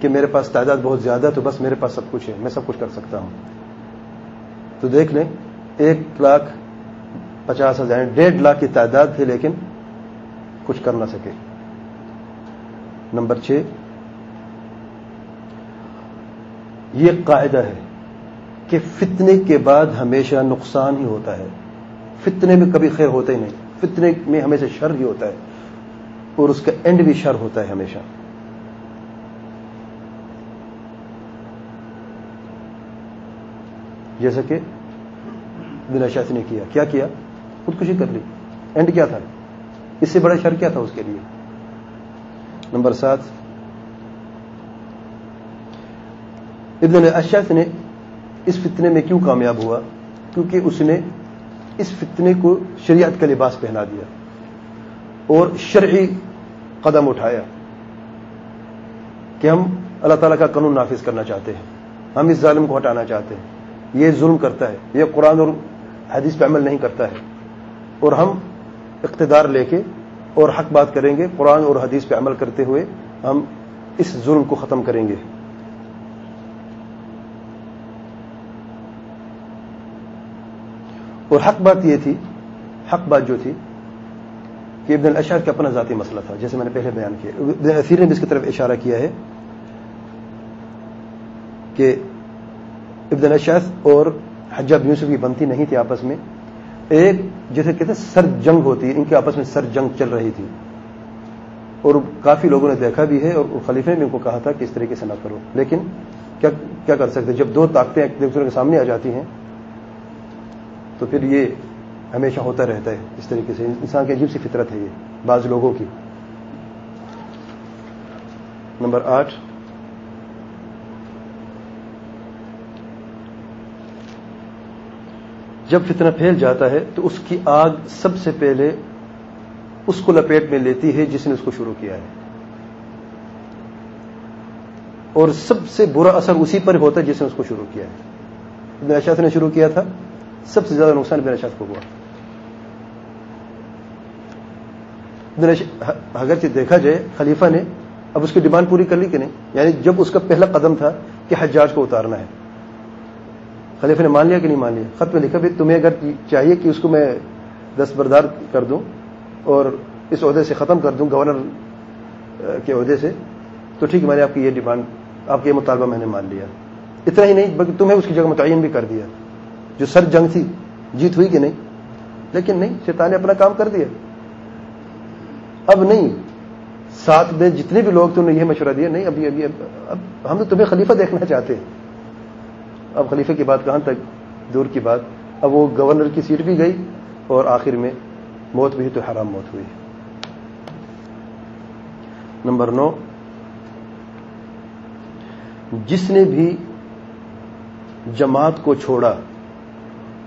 کہ میرے پاس تعداد بہت زیادہ تو بس میرے پاس سب کچھ ہے، میں سب کچھ کر سکتا ہوں. تو دیکھ لیں 1,50,000 1.5 لاکھ کی تعداد تھی لیکن کچھ کر نہ سکے. نمبر 6، یہ قاعدہ ہے کہ فتنے کے بعد ہمیشہ نقصان ہی ہوتا ہے. فتنے میں کبھی خیر ہوتا ہی نہیں، فتنے میں ہمیشہ شر ہی ہوتا ہے اور اس کا اینڈ بھی شر ہوتا ہے ہمیشہ. جیسا کہ ابن اشعث نے کیا خودکشی کر لی. اینڈ کیا تھا؟ اس سے بڑا شر کیا تھا اس کے لیے؟ نمبر 7، ابن اشعث نے اس فتنے میں کیوں کامیاب ہوا؟ کیونکہ اس نے اس فتنے کو شریعت کا لباس پہنا دیا اور شرعی قدم اٹھایا کہ ہم اللہ تعالیٰ کا قانون نافذ کرنا چاہتے ہیں، ہم اس ظالم کو ہٹانا چاہتے ہیں، یہ ظلم کرتا ہے، یہ قرآن اور حدیث پہ عمل نہیں کرتا ہے، اور ہم اقتدار لے کے اور حق بات کریں گے، قرآن اور حدیث پہ عمل کرتے ہوئے ہم اس ظلم کو ختم کریں گے. اور حق بات یہ تھی، حق بات جو تھی کہ ابن الاشعث کا اپنا ذاتی مسئلہ تھا، جیسے میں نے پہلے بیان کیا. ابن اثیر نے بھی اس کی طرف اشارہ کیا ہے کہ ابن الاشعث اور حجاج بن یوسف کی بنتی نہیں تھی آپس میں، ایک جیسے کہتے ہیں سر جنگ ہوتی ہے، ان کے آپس میں سر جنگ چل رہی تھی اور کافی لوگوں نے دیکھا بھی ہے اور خلیفہ نے بھی ان کو کہا تھا کہ اس طریقے سے نہ کرو. لیکن کیا کر سکتے، جب دو طاقتیں ایک دوسرے کے سامنے آ جاتی ہیں تو پھر یہ ہمیشہ ہوتا رہتا ہے اس طریقے سے. انسان کی عجیب سی فطرت ہے یہ بعض لوگوں کی. نمبر 8، جب فتنہ پھیل جاتا ہے تو اس کی آگ سب سے پہلے اس کو لپیٹ میں لیتی ہے جس نے اس کو شروع کیا ہے، اور سب سے برا اثر اسی پر ہوتا ہے جس نے اس کو شروع کیا ہے. ابن اشعث نے شروع کیا تھا، سب سے زیادہ نقصان ابن اشعث کو ہوا. اگرچہ دیکھا جائے خلیفہ نے اب اس کی ڈیمانڈ پوری کر لی کہ نہیں، یعنی جب اس کا پہلا قدم تھا کہ حجاج کو اتارنا ہے، خلیفہ نے مان لیا کہ نہیں مان لیا؟ خط میں لکھا بھی تمہیں اگر چاہیے کہ اس کو میں دستبردار کر دوں اور اس عہدے سے ختم کر دوں، گورنر کے عہدے سے، تو ٹھیک ہے، میں نے آپ کی یہ ڈیمانڈ، آپ کا یہ مطالبہ میں نے مان لیا. اتنا ہی نہیں بلکہ تمہیں اس کی جگہ متعین بھی کر دیا. جو سر جنگ تھی جیت ہوئی کہ نہیں؟ لیکن نہیں، شیطان نے اپنا کام کر دیا. اب نہیں، ساتھ میں جتنے بھی لوگ تھے انہوں نے یہ مشورہ دیا نہیں، اب ہم تو تمہیں خلیفہ دیکھنا چاہتے ہیں. اب خلیفہ کی بات کہاں تک دور کی بات، اب وہ گورنر کی سیٹ بھی گئی اور آخر میں موت بھی تو حرام موت ہوئی. نمبر 9، جس نے بھی جماعت کو چھوڑا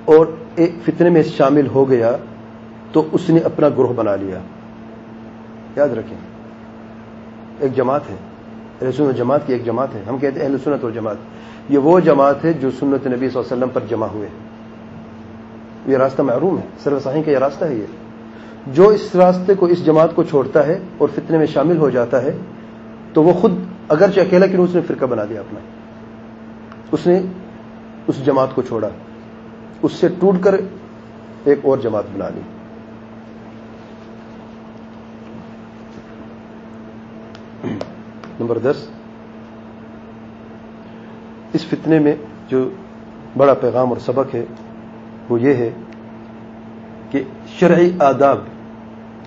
اور ایک فتنے میں شامل ہو گیا تو اس نے اپنا گروہ بنا لیا. یاد رکھیں، ایک جماعت ہے، اہل سنت جماعت کی ایک جماعت ہے. ہم کہتے ہیں اہل سنت والجماعت، یہ وہ جماعت ہے جو سنت نبی صلی اللہ علیہ وسلم پر جمع ہوئے. یہ راستہ معروم ہے، سلف صحیح کا یہ راستہ ہے. یہ جو اس راستے کو، اس جماعت کو چھوڑتا ہے اور فتنے میں شامل ہو جاتا ہے تو وہ خود اگرچہ اکیلا کیوں اس نے فرقہ بنا دیا اپنا، اس نے اس جماعت کو چھوڑا، اس سے ٹوٹ کر ایک اور جماعت بنا لی. نمبر 10، اس فتنے میں جو بڑا پیغام اور سبق ہے وہ یہ ہے کہ شرعی آداب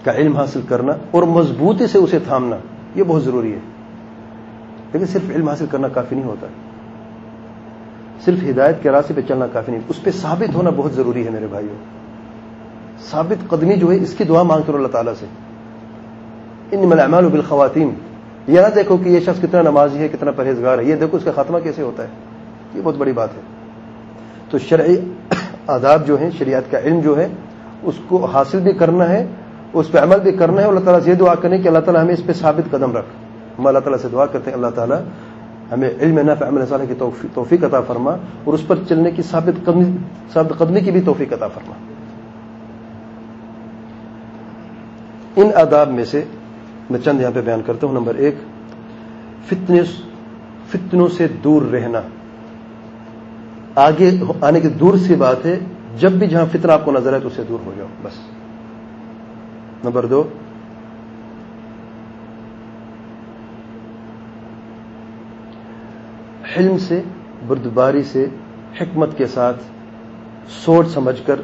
کا علم حاصل کرنا اور مضبوطی سے اسے تھامنا یہ بہت ضروری ہے. لیکن صرف علم حاصل کرنا کافی نہیں ہوتا، صرف ہدایت کے راستے پہ چلنا کافی نہیں، اس پہ ثابت ہونا بہت ضروری ہے میرے بھائیوں. ثابت قدمی جو ہے اس کی دعا مانگتے رہو اللہ تعالیٰ سے. انما الاعمال بالخواتیم، یہ نہ دیکھو کہ یہ شخص کتنا نمازی ہے، کتنا پرہیزگار ہے، یہ دیکھو اس کا خاتمہ کیسے ہوتا ہے. یہ بہت بڑی بات ہے. تو شرعی آداب جو ہیں، شریعت کا علم جو ہے اس کو حاصل بھی کرنا ہے، اس پہ عمل بھی کرنا ہے، اور اللہ تعالیٰ سے یہ دعا کریں کہ اللہ تعالیٰ ہمیں اس پہ ثابت قدم رکھ. ہم اللہ تعالیٰ سے دعا کرتے ہیں اللہ تعالیٰ ہمیں علم نافع عمل صالح کی توفیق عطا فرما اور اس پر چلنے کی ثابت قدمی کی بھی توفیق عطا فرما. ان آداب میں سے میں چند یہاں پہ بیان کرتا ہوں. نمبر 1، فتنوں سے دور رہنا. آگے آنے کی دور سی بات ہے، جب بھی جہاں فتنہ آپ کو نظر آئے تو اس سے دور ہو جاؤ بس. نمبر 2، حلم سے، بردباری سے، حکمت کے ساتھ سوچ سمجھ کر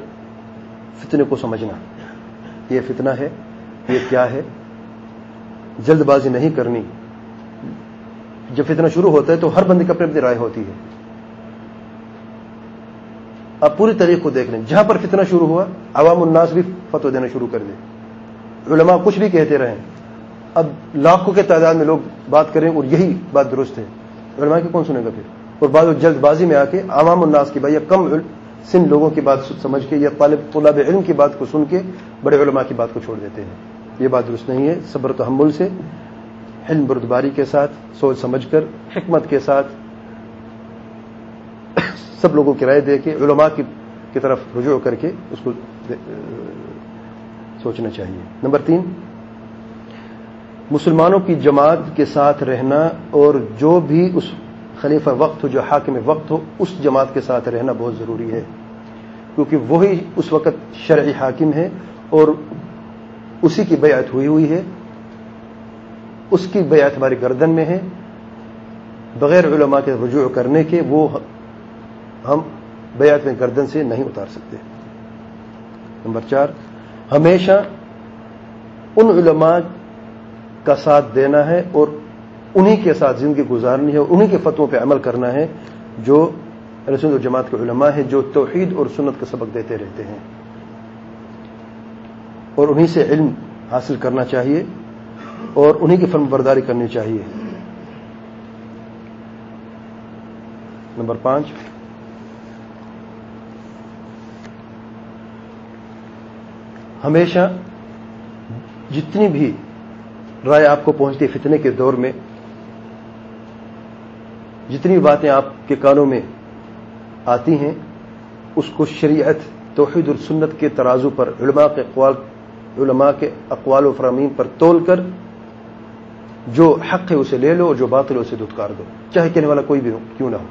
فتنے کو سمجھنا. یہ فتنہ ہے، یہ کیا ہے. جلد بازی نہیں کرنی. جب فتنہ شروع ہوتا ہے تو ہر بندے کی اپنی اپنی رائے ہوتی ہے. آپ پوری تاریخ کو دیکھ لیں، جہاں پر فتنہ شروع ہوا عوام الناس بھی فتوی دینا شروع کر دے. علماء کچھ بھی کہتے رہیں، اب لاکھوں کے تعداد میں لوگ بات کریں اور یہی بات درست ہے، علماء کی کون سنے گا پھر؟ اور بعض جلد بازی میں آ کے عوام الناس کی بات یا کم سن لوگوں کی بات سمجھ کے یا طلاب علم کی بات کو سن کے بڑے علماء کی بات کو چھوڑ دیتے ہیں. یہ بات درست نہیں ہے. صبر تحمل سے، حلم بردباری کے ساتھ، سوچ سمجھ کر، حکمت کے ساتھ سب لوگوں کی رائے دے کے علماء کی طرف رجوع کر کے اس کو سوچنا چاہیے. نمبر 3، مسلمانوں کی جماعت کے ساتھ رہنا اور جو بھی اس خلیفہ وقت ہو، جو حاکم وقت ہو، اس جماعت کے ساتھ رہنا بہت ضروری ہے، کیونکہ وہی اس وقت شرعی حاکم ہے اور اسی کی بیعت ہوئی ہے. اس کی بیعت ہماری گردن میں ہے. بغیر علماء کے رجوع کرنے کے وہ ہم بیعت میں گردن سے نہیں اتار سکتے. نمبر 4، ہمیشہ ان علماء کا ساتھ دینا ہے اور انہی کے ساتھ زندگی گزارنی ہے اور انہی کے فتووں پہ عمل کرنا ہے جو اہل سنت و جماعت کے علماء ہیں، جو توحید اور سنت کا سبق دیتے رہتے ہیں، اور انہی سے علم حاصل کرنا چاہیے اور انہی کی فرم برداری کرنی چاہیے. نمبر 5، ہمیشہ جتنی بھی رائے آپ کو پہنچتی ہے فتنے کے دور میں، جتنی باتیں آپ کے کانوں میں آتی ہیں، اس کو شریعت، توحید اور سنت کے ترازو پر، علماء کے اقوال و فرامین پر تول کر جو حق ہے اسے لے لو اور جو باطل ہے اسے دھتکار دو، چاہے کہنے والا کوئی بھی ہو، کیوں نہ ہو.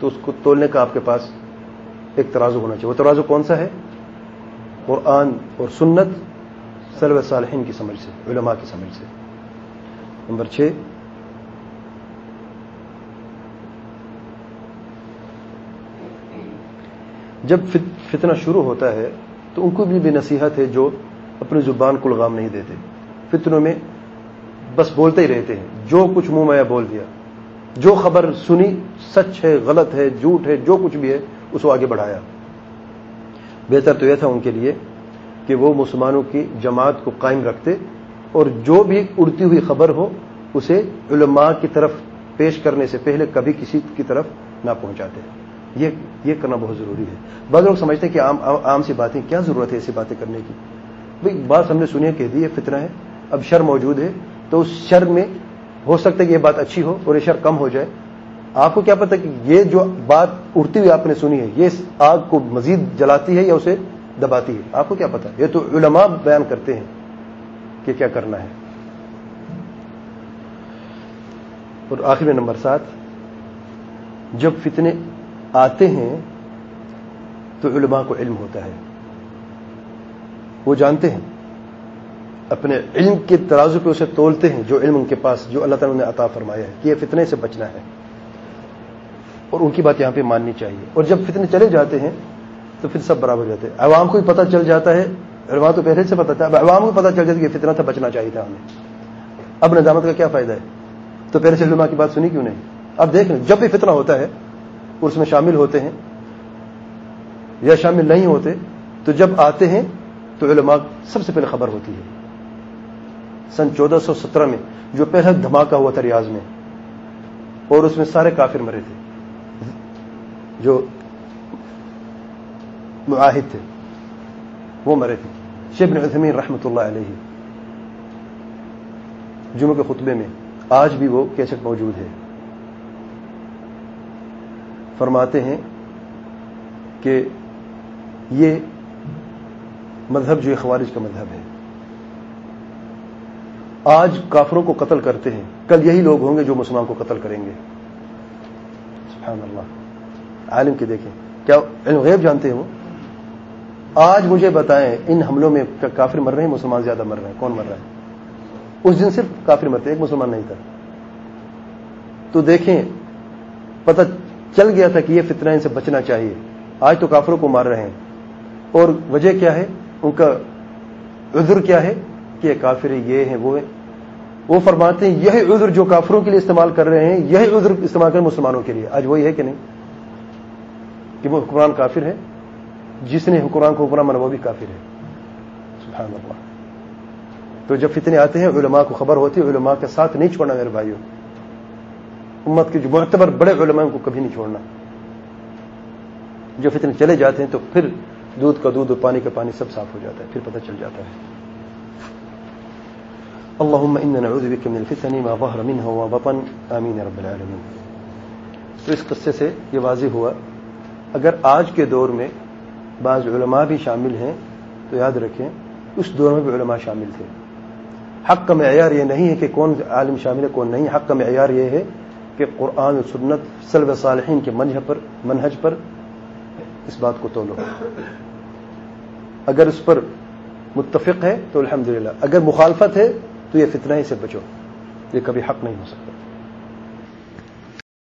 تو اس کو تولنے کا آپ کے پاس ایک ترازو ہونا چاہیے. وہ ترازو کون سا ہے؟ قرآن اور سنت، سلف صالحین کی سمجھ سے، علماء کی سمجھ سے. نمبر 6، جب فتنہ شروع ہوتا ہے تو ان کو بھی نصیحت ہے جو اپنی زبان کو لگام نہیں دیتے. فتنوں میں بس بولتے ہی رہتے ہیں، جو کچھ منہ میں بول دیا، جو خبر سنی سچ ہے، غلط ہے، جھوٹ ہے، جو کچھ بھی ہے اس کو آگے بڑھایا. بہتر تو یہ تھا ان کے لیے کہ وہ مسلمانوں کی جماعت کو قائم رکھتے اور جو بھی اڑتی ہوئی خبر ہو اسے علماء کی طرف پیش کرنے سے پہلے کبھی کسی کی طرف نہ پہنچاتے. یہ کرنا بہت ضروری ہے. بعض لوگ سمجھتے ہیں کہ عام سی باتیں، کیا ضرورت ہے ایسی باتیں کرنے کی؟ بھئی بات ہم نے سنی ہے، کہہ دی ہے، فتنہ ہے، اب شر موجود ہے تو اس شر میں ہو سکتا ہے کہ یہ بات اچھی ہو اور یہ شر کم ہو جائے. آپ کو کیا پتا کہ یہ جو بات اڑتی ہوئی آپ نے سنی ہے یہ آگ کو مزید جلاتی ہے یا اسے دباتی ہے؟ آپ کو کیا پتا؟ یہ تو علماء بیان کرتے ہیں کہ کیا کرنا ہے. اور آخر میں نمبر 7، جب فتنے آتے ہیں تو علماء کو علم ہوتا ہے، وہ جانتے ہیں، اپنے علم کے ترازو پہ اسے تولتے ہیں، جو علم ان کے پاس، جو اللہ تعالیٰ نے عطا فرمایا ہے کہ یہ فتنے سے بچنا ہے، اور ان کی بات یہاں پہ ماننی چاہیے. اور جب فتنے چلے جاتے ہیں تو پھر سب برابر ہو جاتے ہیں. عوام کو بھی پتہ چل جاتا ہے، علماء تو پہلے سے پتہ تھا، اب عوام کو پتہ چل جاتا ہے کہ یہ فتنہ تھا، بچنا چاہیے تھا ہمیں. اب ندامت کا کیا فائدہ ہے؟ تو پہلے سے علماء کی بات سنی کیوں نہیں؟ اب دیکھ لیں، جب بھی فتنہ ہوتا ہے اس میں شامل ہوتے ہیں یا شامل نہیں ہوتے، تو جب آتے ہیں تو علماء سب سے پہلے خبر ہوتی ہے. سن 1417 میں جو پہلا دھماکہ ہوا تھا ریاض میں، اور اس میں سارے کافر مرے تھے، جو معاہد تھے وہ مرے تھے. شیخ ابن عثیمین رحمۃ اللہ علیہ جمعہ کے خطبے میں، آج بھی وہ کیسٹ موجود ہے، فرماتے ہیں کہ یہ مذہب جو خوارج کا مذہب ہے، آج کافروں کو قتل کرتے ہیں، کل یہی لوگ ہوں گے جو مسلمان کو قتل کریں گے. سبحان اللہ. عالم کی دیکھیں کیا علم غیب جانتے ہیں وہ. آج مجھے بتائیں ان حملوں میں کافر مر رہے ہیں مسلمان زیادہ مر رہے ہیں؟ کون مر رہا ہے؟ اس دن صرف کافر مرتے، ایک مسلمان نہیں تھا. تو دیکھیں پتہ چل گیا تھا کہ یہ فتنہ ان سے بچنا چاہیے. آج تو کافروں کو مار رہے ہیں، اور وجہ کیا ہے؟ ان کا عذر کیا ہے کہ یہ کافر یہ ہیں وہ ہیں. وہ فرماتے ہیں یہی عذر جو کافروں کے لیے استعمال کر رہے ہیں یہی عذر استعمال کریں مسلمانوں کے لیے. آج وہی ہے کہ نہیں کہ وہ حکمران کافر ہے، جس نے حکمران کو حکمران مانا وہ بھی کافر ہے. سبحان اللہ. تو جب فتنے آتے ہیں علماء کو خبر ہوتی ہے، علماء کے ساتھ نہیں چھوڑنا میرے بھائیوں. امت کے جو معتبر بڑے علماء ان کو کبھی نہیں چھوڑنا. جو فتنے چلے جاتے ہیں تو پھر دودھ کا دودھ اور پانی کا پانی سب صاف ہو جاتا ہے، پھر پتہ چل جاتا ہے. اللهم انا نعوذ بك من الفتن ما ظهر منها وما بطن آمین رب العالمین. تو اس قصے سے یہ واضح ہوا اگر آج کے دور میں بعض علماء بھی شامل ہیں تو یاد رکھیں اس دور میں بھی علماء شامل تھے. حق کا معیار یہ نہیں ہے کہ کون عالم شامل ہے کون نہیں. حق کا معیار یہ ہے کہ قرآن و سنت سلف صالحین کے منہج پر اس بات کو تولو. اگر اس پر متفق ہے تو الحمدللہ، اگر مخالفت ہے تو یہ فتنہ ہی سے بچو، یہ کبھی حق نہیں ہو سکتا.